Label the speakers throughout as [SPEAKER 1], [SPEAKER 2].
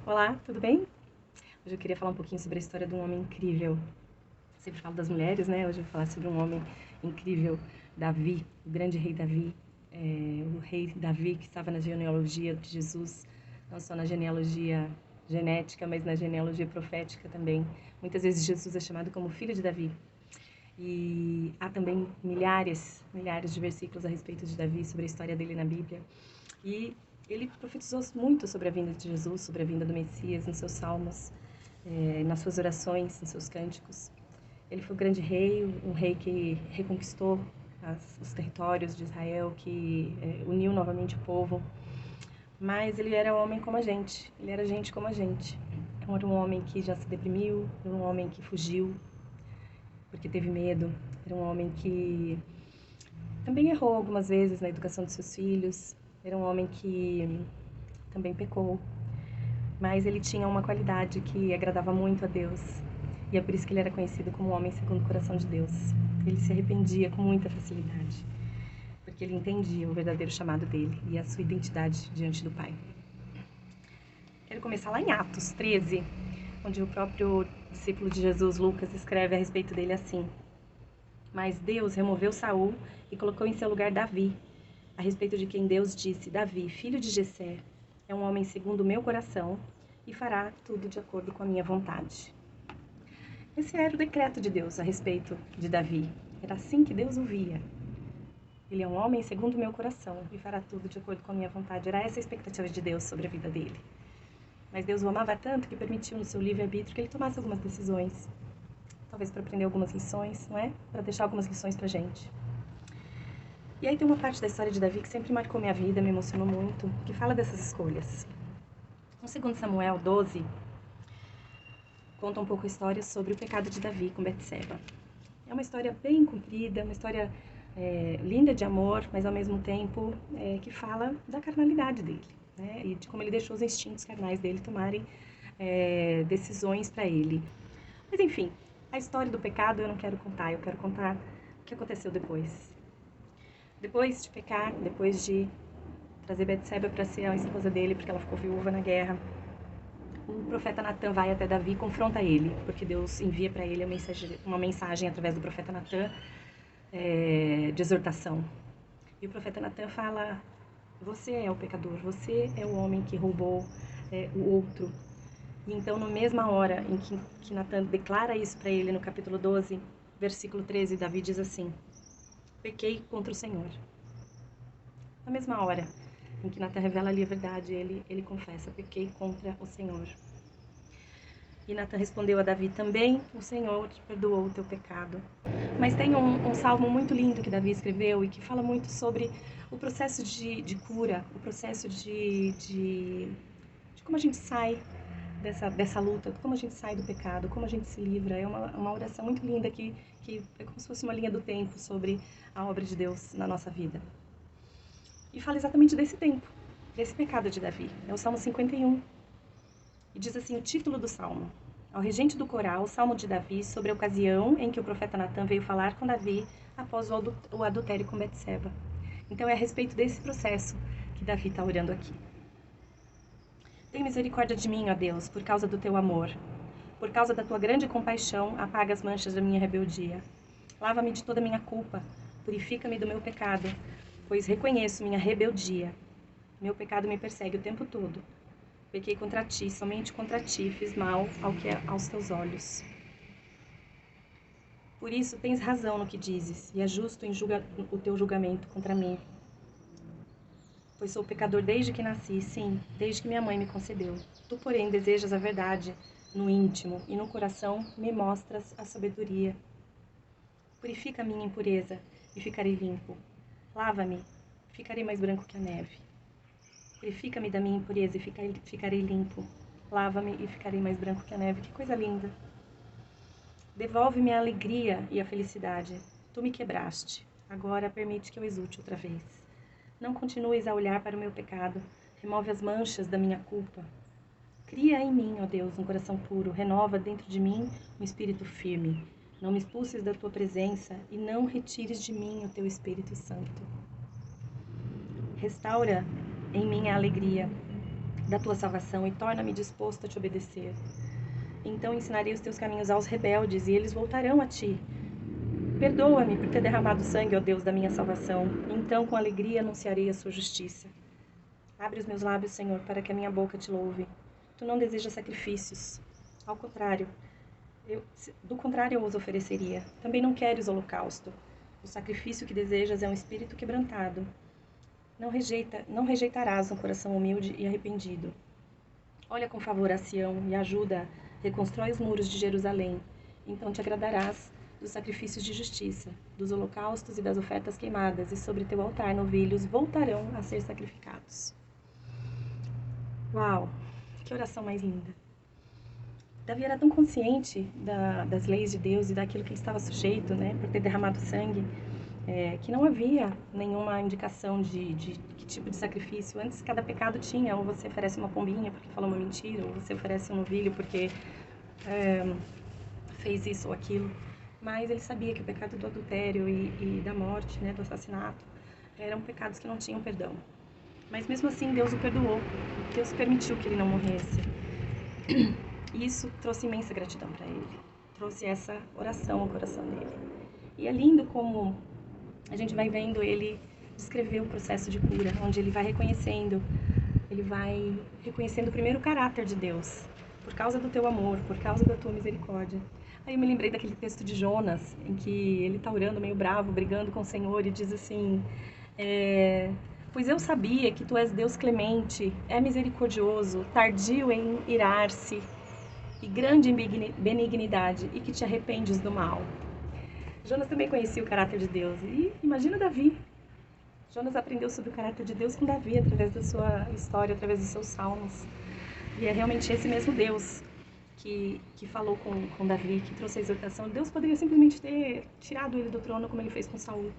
[SPEAKER 1] Olá, tudo bem? Hoje eu queria falar um pouquinho sobre a história de um homem incrível. Eu sempre falo das mulheres, né? Hoje eu vou falar sobre um homem incrível, Davi, o grande rei Davi. O rei Davi que estava na genealogia de Jesus, não só na genealogia genética, mas na genealogia profética também. Muitas vezes Jesus é chamado como filho de Davi. E há também milhares de versículos a respeito de Davi, sobre a história dele na Bíblia. E ele profetizou muito sobre a vinda de Jesus, sobre a vinda do Messias, nos seus salmos, nas suas orações, nos seus cânticos. Ele foi um grande rei, um rei que reconquistou os territórios de Israel, que uniu novamente o povo. Mas ele era um homem como a gente, ele era gente como a gente. Era um homem que já se deprimiu, era um homem que fugiu porque teve medo, era um homem que também errou algumas vezes na educação dos seus filhos, era um homem que também pecou, mas ele tinha uma qualidade que agradava muito a Deus, e é por isso que ele era conhecido como o homem segundo o coração de Deus. Ele se arrependia com muita facilidade, porque ele entendia o verdadeiro chamado dele e a sua identidade diante do Pai. Quero começar lá em Atos 13, onde o próprio discípulo de Jesus, Lucas, escreve a respeito dele assim: Mas Deus removeu Saul e colocou em seu lugar Davi, a respeito de quem Deus disse: Davi, filho de Jessé, é um homem segundo o meu coração e fará tudo de acordo com a minha vontade. Esse era o decreto de Deus a respeito de Davi. Era assim que Deus o via. Ele é um homem segundo o meu coração e fará tudo de acordo com a minha vontade. Era essa a expectativa de Deus sobre a vida dele. Mas Deus o amava tanto que permitiu no seu livre-arbítrio que ele tomasse algumas decisões. Talvez para aprender algumas lições, não é? Para deixar algumas lições pra gente. E aí tem uma parte da história de Davi que sempre marcou minha vida, me emocionou muito, que fala dessas escolhas. No 2 Samuel 12, conta um pouco a história sobre o pecado de Davi com Betseba. É uma história bem comprida, uma história linda de amor, mas ao mesmo tempo que fala da carnalidade dele, né? E de como ele deixou os instintos carnais dele tomarem decisões para ele. Mas enfim, a história do pecado eu não quero contar, eu quero contar o que aconteceu depois. Depois de pecar, depois de trazer Betseba para ser a esposa dele, porque ela ficou viúva na guerra, o profeta Natan vai até Davi e confronta ele, porque Deus envia para ele uma mensagem através do profeta Natan de exortação. E o profeta Natan fala: você é o pecador, você é o homem que roubou o outro. E então, na mesma hora em que Natan declara isso para ele, no capítulo 12, versículo 13, Davi diz assim: pequei contra o Senhor. Na mesma hora em que Natan revela ali a verdade, ele confessa: pequei contra o Senhor. E Natan respondeu a Davi: também o Senhor perdoou o teu pecado. Mas tem um salmo muito lindo que Davi escreveu e que fala muito sobre o processo de cura, o processo de como a gente sai dessa luta, como a gente sai do pecado, como a gente se livra. É uma oração muito linda que é como se fosse uma linha do tempo sobre a obra de Deus na nossa vida. E fala exatamente desse tempo, desse pecado de Davi. É o Salmo 51. E diz assim o título do Salmo: ao regente do coral, o Salmo de Davi, sobre a ocasião em que o profeta Natan veio falar com Davi após o adultério com Betseba. Então é a respeito desse processo que Davi está orando aqui. Tem misericórdia de mim, ó Deus, por causa do teu amor. Por causa da tua grande compaixão, apaga as manchas da minha rebeldia. Lava-me de toda a minha culpa, purifica-me do meu pecado, pois reconheço minha rebeldia. Meu pecado me persegue o tempo todo. Pequei contra ti, somente contra ti, fiz mal aos teus olhos. Por isso tens razão no que dizes, e é justo o teu julgamento contra mim. Pois sou pecador desde que nasci, sim, desde que minha mãe me concebeu. Tu, porém, desejas a verdade no íntimo, e no coração me mostras a sabedoria. Purifica a minha impureza, e ficarei limpo. Lava-me, ficarei mais branco que a neve. Purifica-me da minha impureza e ficarei limpo. Lava-me e ficarei mais branco que a neve. Que coisa linda! Devolve-me a alegria e a felicidade. Tu me quebraste. Agora permite que eu exulte outra vez. Não continues a olhar para o meu pecado. Remove as manchas da minha culpa. Cria em mim, ó Deus, um coração puro. Renova dentro de mim um espírito firme. Não me expulses da tua presença e não retires de mim o teu Espírito Santo. Restaura em mim a alegria da tua salvação e torna-me disposto a te obedecer. Então ensinarei os teus caminhos aos rebeldes e eles voltarão a ti. Perdoa-me por ter derramado sangue, ó Deus da minha salvação. Então com alegria anunciarei a sua justiça. Abre os meus lábios, Senhor, para que a minha boca te louve. Tu não desejas sacrifícios. Ao contrário, do contrário eu os ofereceria. Também não queres holocausto. O sacrifício que desejas é um espírito quebrantado. Não rejeitarás um coração humilde e arrependido. Olha com favor a Sião e ajuda, reconstrói os muros de Jerusalém. Então te agradarás dos sacrifícios de justiça, dos holocaustos e das ofertas queimadas, e sobre teu altar novilhos voltarão a ser sacrificados. Uau, que oração mais linda! Davi era tão consciente das leis de Deus e daquilo que ele estava sujeito, né, por ter derramado sangue, que não havia nenhuma indicação de que tipo de sacrifício. Antes, cada pecado tinha, ou você oferece uma pombinha porque falou uma mentira, ou você oferece um novilho porque fez isso ou aquilo. Mas ele sabia que o pecado do adultério e da morte, né, do assassinato, eram pecados que não tinham perdão. Mas mesmo assim, Deus o perdoou. Deus permitiu que ele não morresse. E isso trouxe imensa gratidão para ele. Trouxe essa oração ao coração dele. E é lindo como a gente vai vendo ele descrever o processo de cura, onde ele vai reconhecendo primeiro o caráter de Deus. Por causa do teu amor, por causa da tua misericórdia. Aí eu me lembrei daquele texto de Jonas, em que ele está orando meio bravo, brigando com o Senhor, e diz assim: pois eu sabia que tu és Deus clemente, é misericordioso, tardio em irar-se e grande em benignidade, e que te arrependes do mal. Jonas também conhecia o caráter de Deus. E imagina Davi. Jonas aprendeu sobre o caráter de Deus com Davi, através da sua história, através dos seus salmos. E é realmente esse mesmo Deus que falou com Davi, que trouxe a exortação. Deus poderia simplesmente ter tirado ele do trono, como ele fez com Saul.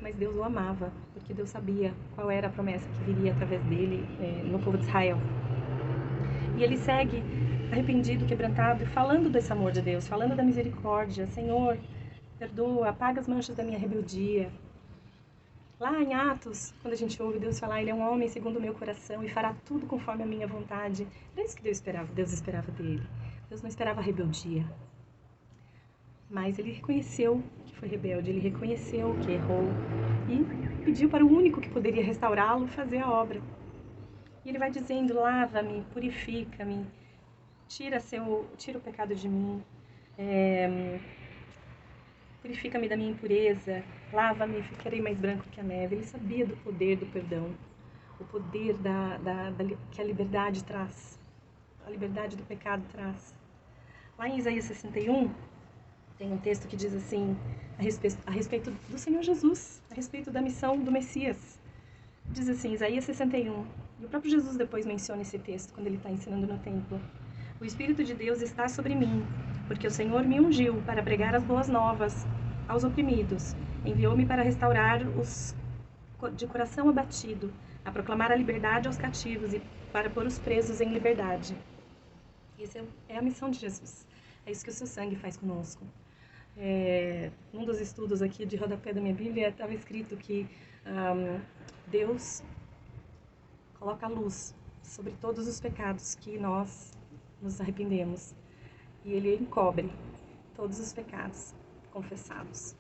[SPEAKER 1] Mas Deus o amava, porque Deus sabia qual era a promessa que viria através dele no povo de Israel. E ele segue arrependido, quebrantado, falando desse amor de Deus, falando da misericórdia. Senhor, perdoa, apaga as manchas da minha rebeldia. Lá em Atos, quando a gente ouve Deus falar, ele é um homem segundo o meu coração e fará tudo conforme a minha vontade. Era isso que Deus esperava dele. Deus não esperava a rebeldia. Mas ele reconheceu que foi rebelde, ele reconheceu que errou e pediu para o único que poderia restaurá-lo fazer a obra. E ele vai dizendo: lava-me, purifica-me, tira o pecado de mim, purifica-me da minha impureza, lava-me, ficarei mais branco que a neve. Ele sabia do poder do perdão, o poder que a liberdade traz, a liberdade do pecado traz. Lá em Isaías 61, tem um texto que diz assim, a respeito do Senhor Jesus, a respeito da missão do Messias. Diz assim, Isaías 61, e o próprio Jesus depois menciona esse texto, quando ele está ensinando no templo. O Espírito de Deus está sobre mim, porque o Senhor me ungiu para pregar as boas novas aos oprimidos. Enviou-me para restaurar os de coração abatido, a proclamar a liberdade aos cativos e para pôr os presos em liberdade. Essa é a missão de Jesus. É isso que o seu sangue faz conosco. Num dos estudos aqui de rodapé da minha Bíblia, estava escrito que Deus coloca a luz sobre todos os pecados que nós nos arrependemos. E Ele encobre todos os pecados confessados.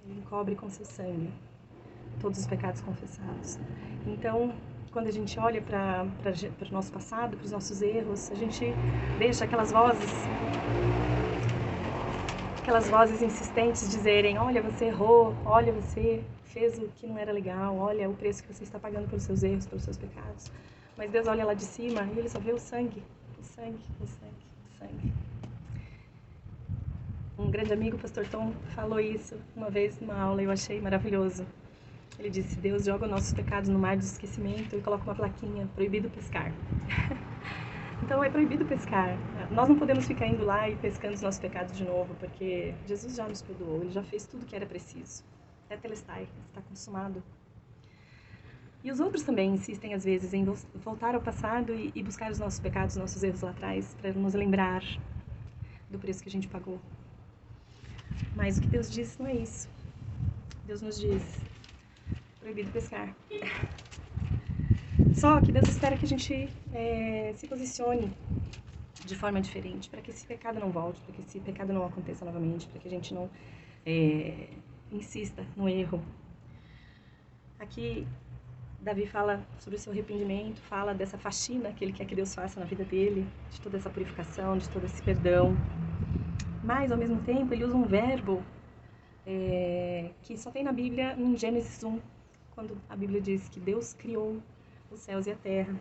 [SPEAKER 1] Ele encobre com seu sangue todos os pecados confessados. Então, quando a gente olha para o nosso passado, para os nossos erros, a gente deixa aquelas vozes insistentes dizerem: olha, você errou, olha, você fez o que não era legal, olha o preço que você está pagando pelos seus erros, pelos seus pecados. Mas Deus olha lá de cima e Ele só vê o sangue, o sangue, o sangue, o sangue. Um grande amigo, o pastor Tom, falou isso uma vez numa aula e eu achei maravilhoso. Ele disse: Deus joga os nossos pecados no mar do esquecimento e coloca uma plaquinha: proibido pescar. Então é proibido pescar. Nós não podemos ficar indo lá e pescando os nossos pecados de novo, porque Jesus já nos perdoou, Ele já fez tudo o que era preciso. Tetelestai, está consumado. E os outros também insistem às vezes em voltar ao passado e buscar os nossos pecados, os nossos erros lá atrás, para nos lembrar do preço que a gente pagou. Mas o que Deus diz não é isso. Deus nos diz: proibido pescar. Só que Deus espera que a gente se posicione de forma diferente, para que esse pecado não volte, para que esse pecado não aconteça novamente, para que a gente não insista no erro. Aqui, Davi fala sobre o seu arrependimento, fala dessa faxina que ele quer que Deus faça na vida dele, de toda essa purificação, de todo esse perdão. Mas, ao mesmo tempo, ele usa um verbo que só tem na Bíblia, em Gênesis 1, quando a Bíblia diz que Deus criou os céus e a terra.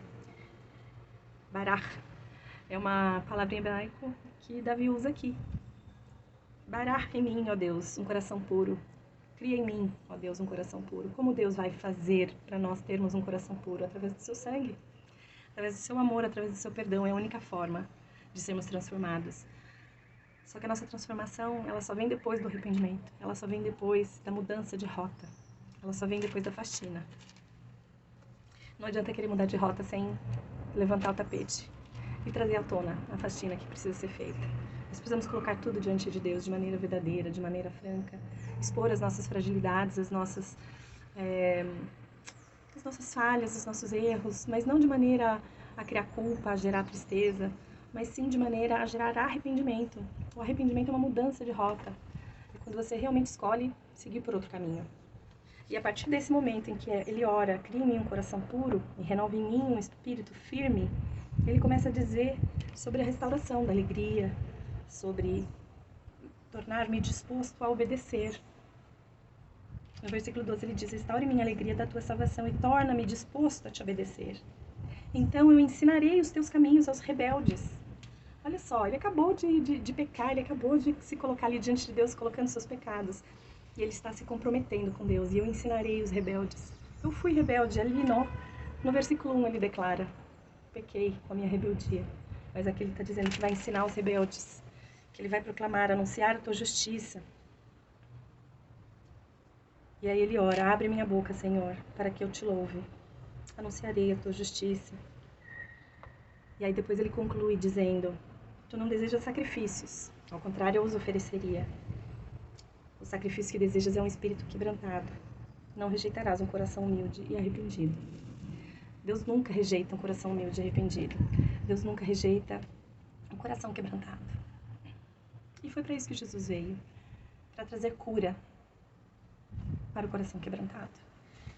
[SPEAKER 1] Barach é uma palavra em hebraico que Davi usa aqui. Barach em mim, ó Deus, um coração puro. Cria em mim, ó Deus, um coração puro. Como Deus vai fazer para nós termos um coração puro? Através do seu sangue, através do seu amor, através do seu perdão. É a única forma de sermos transformados. Só que a nossa transformação, ela só vem depois do arrependimento. Ela só vem depois da mudança de rota. Ela só vem depois da faxina. Não adianta querer mudar de rota sem levantar o tapete e trazer à tona a faxina que precisa ser feita. Nós precisamos colocar tudo diante de Deus de maneira verdadeira, de maneira franca, expor as nossas fragilidades, as nossas falhas, os nossos erros, mas não de maneira a criar culpa, a gerar tristeza, mas sim de maneira a gerar arrependimento. O arrependimento é uma mudança de rota. É quando você realmente escolhe seguir por outro caminho. E a partir desse momento em que ele ora, cria em mim um coração puro e renova em mim um espírito firme, ele começa a dizer sobre a restauração da alegria, sobre tornar-me disposto a obedecer. No versículo 12 ele diz: restaure minha alegria da tua salvação e torna-me disposto a te obedecer. Então eu ensinarei os teus caminhos aos rebeldes. Olha só, ele acabou de pecar, ele acabou de se colocar ali diante de Deus, colocando seus pecados. E ele está se comprometendo com Deus. E eu ensinarei os rebeldes. Eu fui rebelde ali, no versículo 1 ele declara: pequei com a minha rebeldia. Mas aqui ele está dizendo que vai ensinar os rebeldes, que ele vai proclamar, anunciar a tua justiça. E aí ele ora: abre minha boca, Senhor, para que eu te louve. Anunciarei a tua justiça. E aí depois ele conclui dizendo: tu não desejas sacrifícios, ao contrário eu os ofereceria. O sacrifício que desejas é um espírito quebrantado. Não rejeitarás um coração humilde e arrependido. Deus nunca rejeita um coração humilde e arrependido. Deus nunca rejeita um coração quebrantado. E foi para isso que Jesus veio, para trazer cura para o coração quebrantado.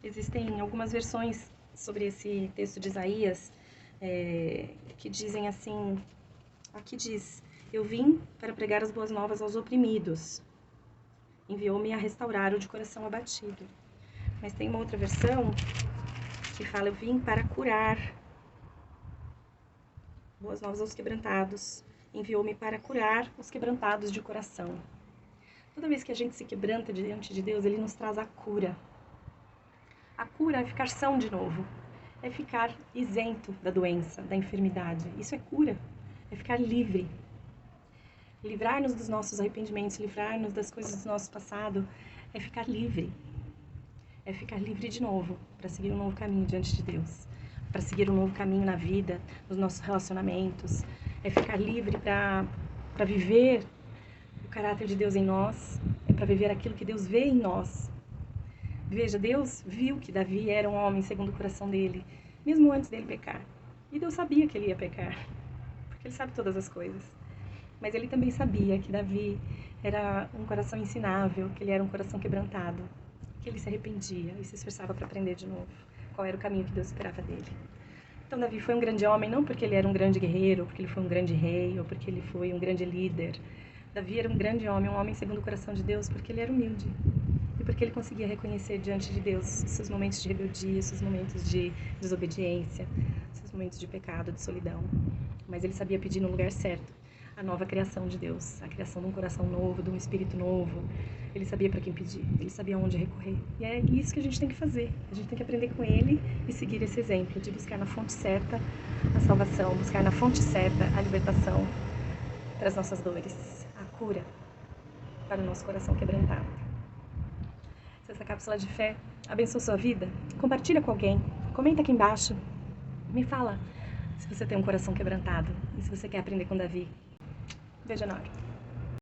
[SPEAKER 1] Existem algumas versões sobre esse texto de Isaías que dizem assim, aqui diz: eu vim para pregar as boas novas aos oprimidos, enviou-me a restaurar o de coração abatido. Mas tem uma outra versão que fala: eu vim para curar, boas novas aos quebrantados, enviou-me para curar os quebrantados de coração. Toda vez que a gente se quebranta diante de Deus, Ele nos traz a cura. A cura é ficar são de novo, é ficar isento da doença, da enfermidade. Isso é cura, é ficar livre. Livrar-nos dos nossos arrependimentos, livrar-nos das coisas do nosso passado, é ficar livre. É ficar livre de novo, para seguir um novo caminho diante de Deus, para seguir um novo caminho na vida, nos nossos relacionamentos. É ficar livre para viver o caráter de Deus em nós, é para viver aquilo que Deus vê em nós. Veja, Deus viu que Davi era um homem segundo o coração dele, mesmo antes dele pecar. E Deus sabia que ele ia pecar, porque Ele sabe todas as coisas. Mas Ele também sabia que Davi era um coração ensinável, que ele era um coração quebrantado, que ele se arrependia e se esforçava para aprender de novo qual era o caminho que Deus esperava dele. Então Davi foi um grande homem, não porque ele era um grande guerreiro, porque ele foi um grande rei, ou porque ele foi um grande líder. Davi era um grande homem, um homem segundo o coração de Deus, porque ele era humilde. E porque ele conseguia reconhecer diante de Deus seus momentos de rebeldia, seus momentos de desobediência, seus momentos de pecado, de solidão. Mas ele sabia pedir no lugar certo a nova criação de Deus, a criação de um coração novo, de um espírito novo. Ele sabia para quem pedir, ele sabia onde recorrer. E é isso que a gente tem que fazer. A gente tem que aprender com ele e seguir esse exemplo de buscar na fonte certa a salvação, buscar na fonte certa a libertação para as nossas dores, a cura para o nosso coração quebrantado. Se essa cápsula de fé abençoou sua vida, compartilha com alguém, comenta aqui embaixo, me fala se você tem um coração quebrantado e se você quer aprender com Davi. Veja na hora.